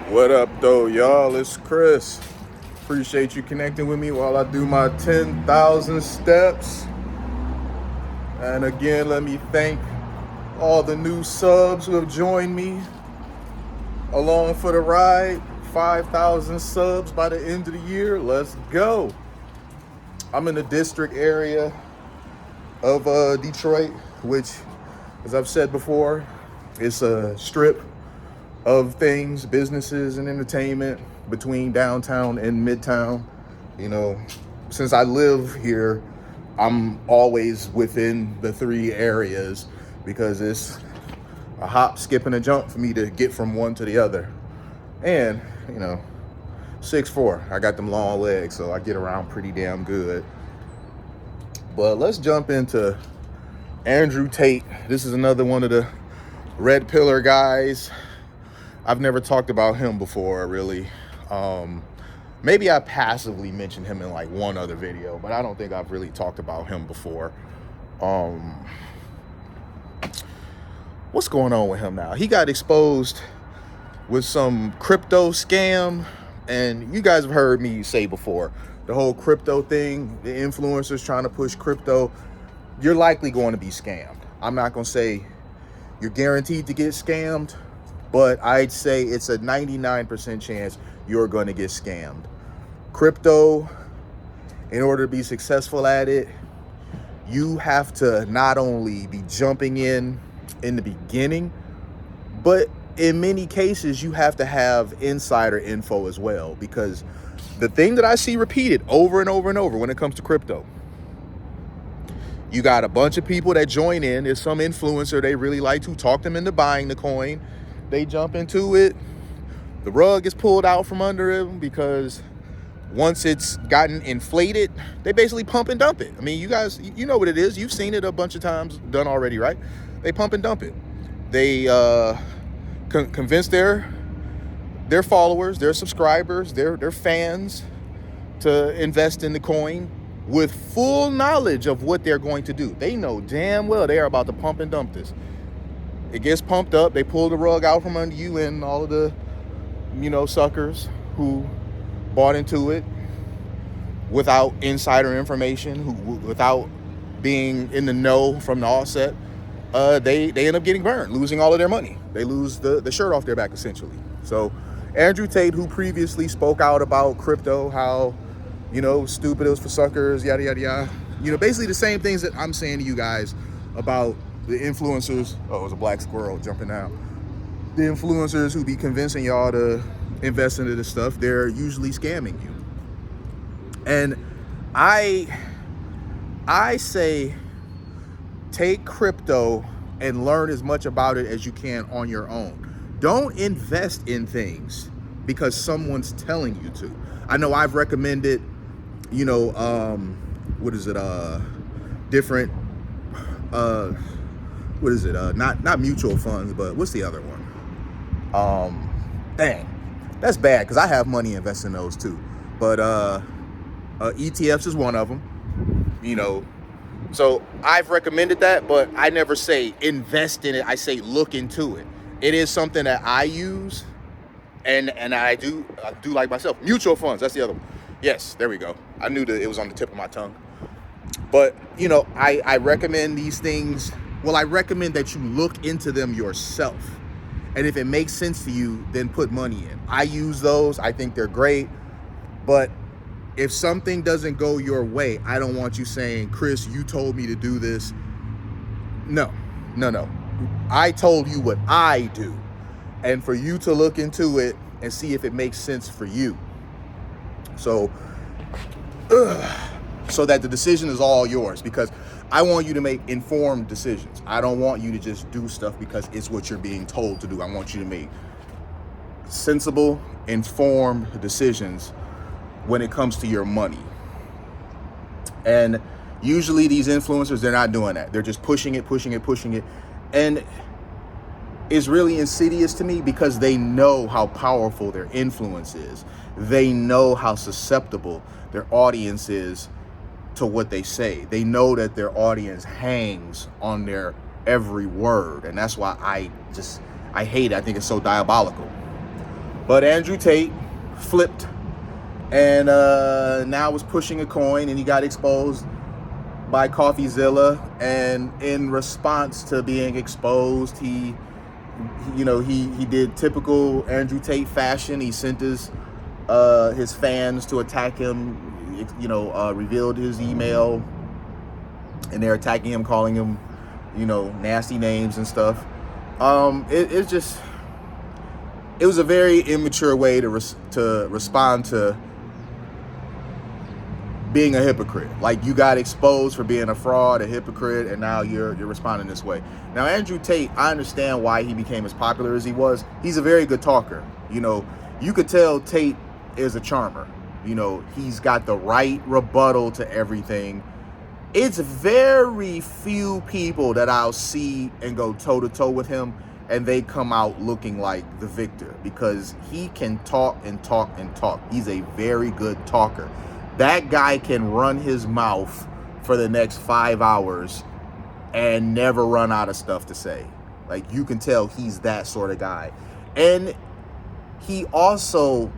What up, though, y'all? It's Chris. Appreciate you connecting with me while I do my 10,000 steps. And again, let me thank all the new subs who have joined me along for the ride. 5,000 subs by the end of the year. Let's go. I'm in the district area of Detroit, which, as I've said before, is a strip of things, businesses and entertainment between downtown and midtown. You know, since I live here, I'm always within the three areas because it's a hop, skip, and a jump for me to get from one to the other. And, 6'4", I got them long legs, so I get around pretty damn good. But let's jump into Andrew Tate. This is another one of the red pillar guys. I've never talked about him before, really. Maybe I passively mentioned him in like one other video, but I don't think I've really talked about him before. What's going on with him now? He got exposed with some crypto scam, and you guys have heard me say before, the whole crypto thing, the influencers trying to push crypto, you're likely going to be scammed. I'm not going to say you're guaranteed to get scammed, but I'd say it's a 99% chance you're going to get scammed. Crypto, in order to be successful at it, you have to not only be jumping in the beginning, but in many cases, you have to have insider info as well, because the thing that I see repeated over and over and over when it comes to crypto, you got a bunch of people that join in. There's some influencer they really like to talk them into buying the coin. They jump into it. The rug is pulled out from under them because once it's gotten inflated, they basically pump and dump it. I mean, you guys, you know what it is. You've seen it a bunch of times done already, right? They pump and dump it. They convince their followers, their subscribers, their fans to invest in the coin with full knowledge of what they're going to do. They know damn well they are about to pump and dump this. It gets pumped up. They pull the rug out from under you and all of the, suckers who bought into it without insider information, without being in the know from the offset. They end up getting burned, losing all of their money. They lose the shirt off their back, essentially. So Andrew Tate, who previously spoke out about crypto, how, stupid it was for suckers, yada, yada, yada. Basically the same things that I'm saying to you guys about the influencers. Oh, it was a black squirrel jumping out. The influencers who be convincing y'all to invest into this stuff, they're usually scamming you. And I say take crypto and learn as much about it as you can on your own. Don't invest in things because someone's telling you to. I know I've recommended, different, not mutual funds, but what's the other one? That's bad because I have money invested in those too. But ETFs is one of them, So I've recommended that, but I never say invest in it. I say look into it. It is something that I use, and I do like myself. Mutual funds, that's the other one. Yes, there we go. I knew that it was on the tip of my tongue. But, I recommend these things. Well, I recommend that you look into them yourself. And if it makes sense to you, then put money in. I use those. I think they're great. But if something doesn't go your way, I don't want you saying, Chris, you told me to do this. No. I told you what I do. And for you to look into it and see if it makes sense for you. So that the decision is all yours, because I want you to make informed decisions. I don't want you to just do stuff because it's what you're being told to do. I want you to make sensible, informed decisions when it comes to your money. And usually these influencers, they're not doing that. They're just pushing it. And it's really insidious to me because they know how powerful their influence is. They know how susceptible their audience is to what they say. They know that their audience hangs on their every word. And that's why I hate it. I think it's so diabolical. But Andrew Tate flipped and now was pushing a coin, and he got exposed by CoffeeZilla. And in response to being exposed, he did typical Andrew Tate fashion. He sent his fans to attack him. Revealed his email, and they're attacking him, calling him, nasty names and stuff. It was a very immature way to respond to being a hypocrite. Like, you got exposed for being a fraud, a hypocrite, and now you're responding this way. Now, Andrew Tate, I understand why he became as popular as he was. He's a very good talker. You could tell Tate is a charmer. He's got the right rebuttal to everything. It's very few people that I'll see and go toe-to-toe with him and they come out looking like the victor, because he can talk and talk and talk. He's a very good talker. That guy can run his mouth for the next 5 hours and never run out of stuff to say. Like, you can tell he's that sort of guy. And he also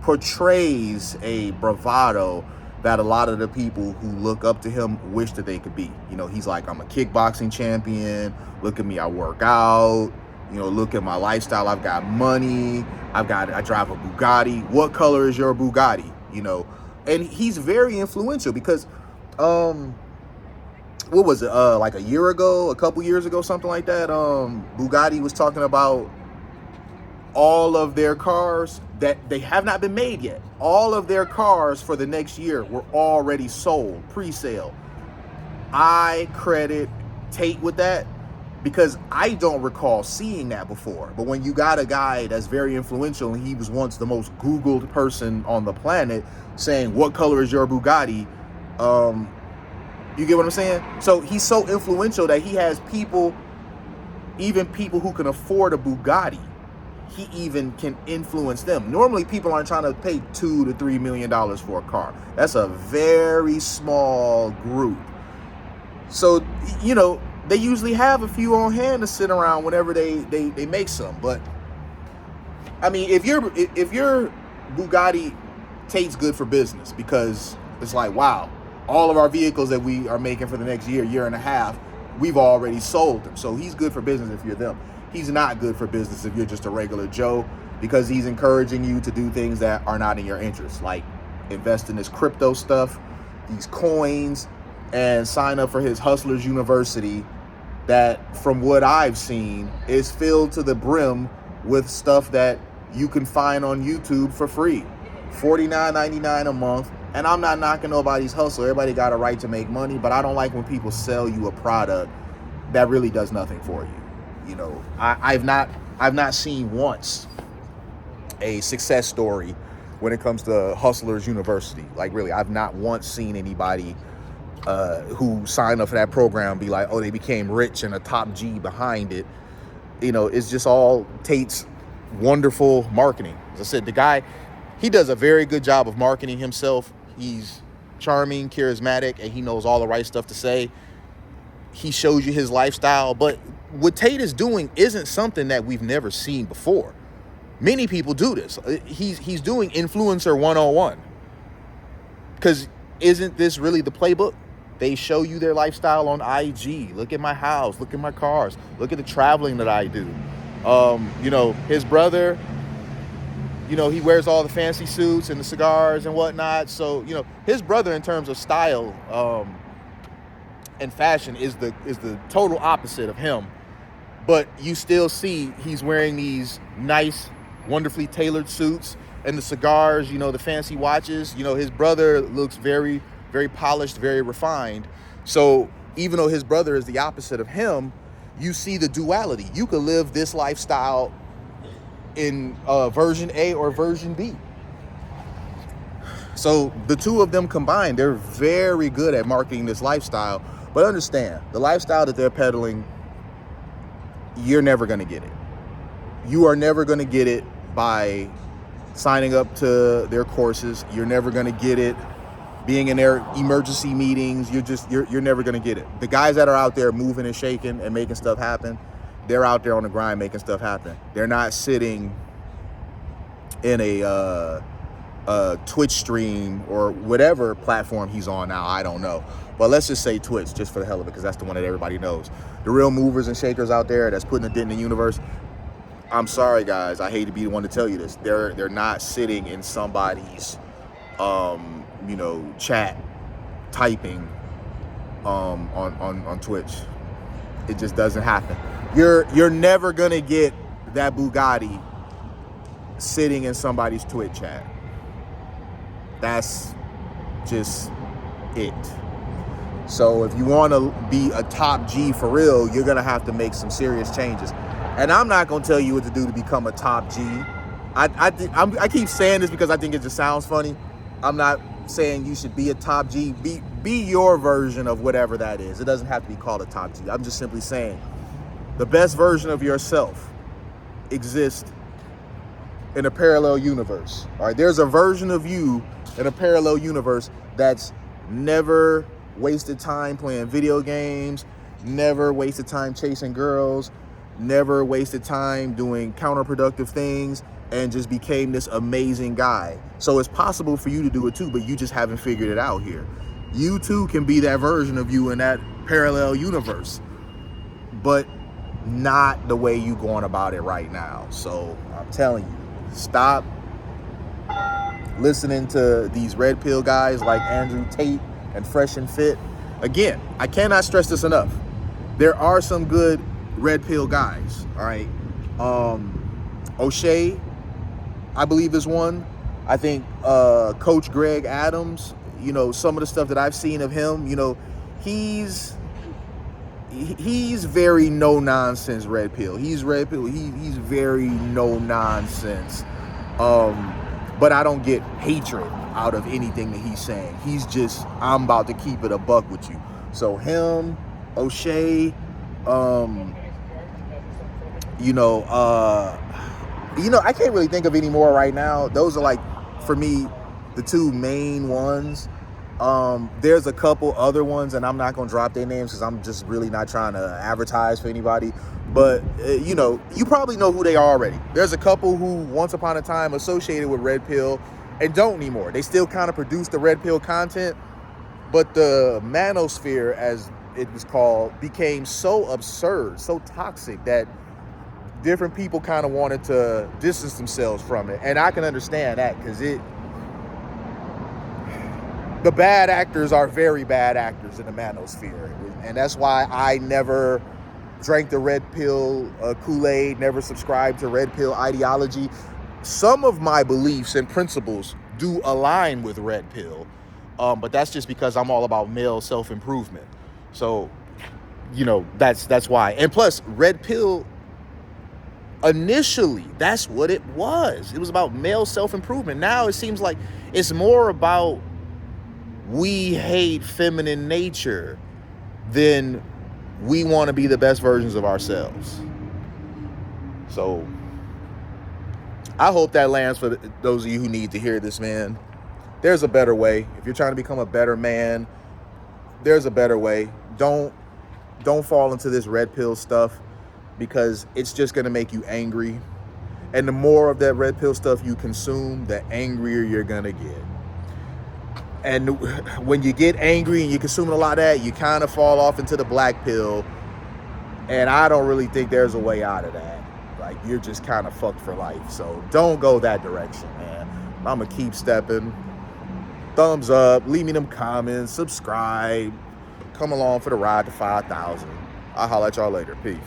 portrays a bravado that a lot of the people who look up to him wish that they could be. He's like, I'm a kickboxing champion. Look at me, I work out. Look at my lifestyle. I've got money. I drive a Bugatti. What color is your Bugatti? And he's very influential because, what was it? Like a couple years ago, something like that. Bugatti was talking about all of their cars that they have not been made yet. All of their cars for the next year were already sold, pre-sale. I credit Tate with that because I don't recall seeing that before. But when you got a guy that's very influential, and he was once the most Googled person on the planet, saying, what color is your Bugatti? You get what I'm saying? So he's so influential that he has people, even people who can afford a Bugatti, he even can influence them. Normally, people aren't trying to pay $2 to $3 million for a car. That's a very small group. So, they usually have a few on hand to sit around whenever they make some. But I mean, if your Bugatti, Tate's good for business, because it's like, wow, all of our vehicles that we are making for the next year and a half, we've already sold them. So he's good for business if you're them. He's not good for business if you're just a regular Joe, because he's encouraging you to do things that are not in your interest, like invest in this crypto stuff, these coins, and sign up for his Hustlers University that, from what I've seen, is filled to the brim with stuff that you can find on YouTube for free. $49.99 a month. And I'm not knocking nobody's hustle. Everybody got a right to make money, but I don't like when people sell you a product that really does nothing for you. I've not seen once a success story when it comes to Hustlers University. Like, really, I've not once seen anybody who signed up for that program be like, oh, they became rich and a top G behind it. It's just all Tate's wonderful marketing. As I said, the guy, he does a very good job of marketing himself. He's charming, charismatic, and he knows all the right stuff to say. He shows you his lifestyle, but what Tate is doing isn't something that we've never seen before. Many people do this. He's doing influencer 101. Because isn't this really the playbook? They show you their lifestyle on IG. Look at my house. Look at my cars. Look at the traveling that I do. His brother, he wears all the fancy suits and the cigars and whatnot. So, his brother, in terms of style and fashion, is the total opposite of him. But you still see he's wearing these nice, wonderfully tailored suits and the cigars, the fancy watches. His brother looks very, very polished, very refined. So even though his brother is the opposite of him, you see the duality. You could live this lifestyle in version A or version B. So the two of them combined, they're very good at marketing this lifestyle. But understand, the lifestyle that they're peddling, you're never going to get it. You are never going to get it by signing up to their courses. You're never going to get it being in their emergency meetings. You're never going to get it. The guys that are out there moving and shaking and making stuff happen, they're out there on the grind making stuff happen. They're not sitting in a Twitch stream or whatever platform he's on now. I don't know. But let's just say Twitch, just for the hell of it, because that's the one that everybody knows. The real movers and shakers out there that's putting a dent in the universe, I'm sorry, guys. I hate to be the one to tell you this. They're not sitting in somebody's, chat, typing on Twitch. It just doesn't happen. You're never gonna get that Bugatti sitting in somebody's Twitch chat. That's just it. So if you want to be a top G for real, you're gonna have to make some serious changes. And I'm not gonna tell you what to do to become a top G. I keep saying this because I think it just sounds funny. I'm not saying you should be a top G. Be your version of whatever that is. It doesn't have to be called a top G. I'm just simply saying the best version of yourself exists in a parallel universe. All right, there's a version of you in a parallel universe that's never wasted time playing video games, never wasted time chasing girls, never wasted time doing counterproductive things, and just became this amazing guy. So it's possible for you to do it too, but you just haven't figured it out here. You too can be that version of you in that parallel universe, but not the way you going about it right now. So I'm telling you, stop listening to these red pill guys like Andrew Tate and Fresh and Fit. Again, I cannot stress this enough. There are some good red pill guys, all right? O'Shea, I believe, is one. I think Coach Greg Adams, some of the stuff that I've seen of him, he's very no-nonsense red pill. He's red pill. He's very no-nonsense. But I don't get hatred out of anything that he's saying. He's just, I'm about to keep it a buck with you. So him, O'Shea, I can't really think of any more right now. Those are like, for me, the two main ones. There's a couple other ones, and I'm not going to drop their names because I'm just really not trying to advertise for anybody. But, you probably know who they are already. There's a couple who once upon a time associated with Red Pill and don't anymore. They still kind of produce the Red Pill content, but the manosphere, as it was called, became so absurd, so toxic that different people kind of wanted to distance themselves from it. And I can understand that because the bad actors are very bad actors in the manosphere. And that's why I never drank the red pill Kool-Aid, never subscribed to red pill ideology. Some of my beliefs and principles do align with red pill, but that's just because I'm all about male self-improvement. So, that's why. And plus, red pill, initially, that's what it was. It was about male self-improvement. Now it seems like it's more about we hate feminine nature than we want to be the best versions of ourselves. So I hope that lands for those of you who need to hear this, man. There's a better way. If you're trying to become a better man, there's a better way. Don't fall into this red pill stuff because it's just going to make you angry. And the more of that red pill stuff you consume, the angrier you're going to get. And when you get angry and you're consuming a lot of that, you kind of fall off into the black pill. And I don't really think there's a way out of that. Like, you're just kind of fucked for life. So don't go that direction, man. I'm going to keep stepping. Thumbs up. Leave me them comments. Subscribe. Come along for the ride to 5,000. I'll holler at y'all later. Peace.